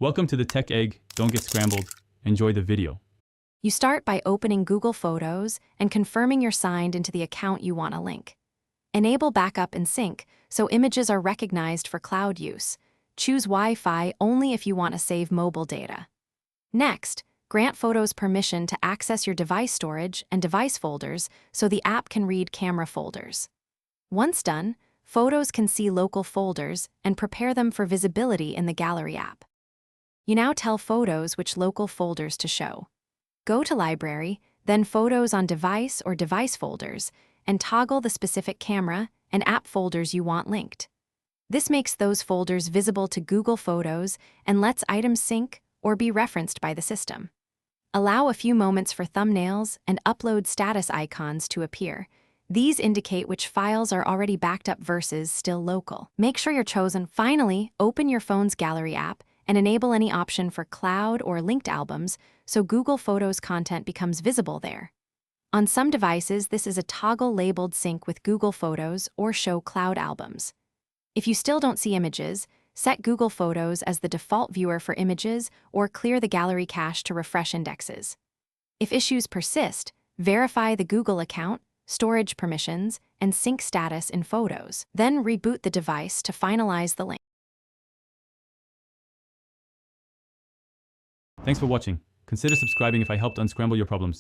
Welcome to the Tech Egg. Don't get scrambled. Enjoy the video. You start by opening Google Photos and confirming you're signed into the account you want to link. Enable backup and sync so images are recognized for cloud use. Choose Wi-Fi only if you want to save mobile data. Next, grant Photos permission to access your device storage and device folders so the app can read camera folders. Once done, Photos can see local folders and prepare them for visibility in the Gallery app. You now tell Photos which local folders to show. Go to Library, then Photos on Device or Device folders, and toggle the specific camera and app folders you want linked. This makes those folders visible to Google Photos and lets items sync or be referenced by the system. Allow a few moments for thumbnails and upload status icons to appear. These indicate which files are already backed up versus still local. Make sure you're chosen. Finally, open your phone's Gallery app and enable any option for cloud or linked albums so Google Photos content becomes visible there. On some devices, this is a toggle labeled Sync with Google Photos or Show Cloud Albums. If you still don't see images, set Google Photos as the default viewer for images or clear the Gallery cache to refresh indexes. If issues persist, verify the Google account, storage permissions, and sync status in Photos. Then reboot the device to finalize the link. Thanks for watching. Consider subscribing if I helped unscramble your problems.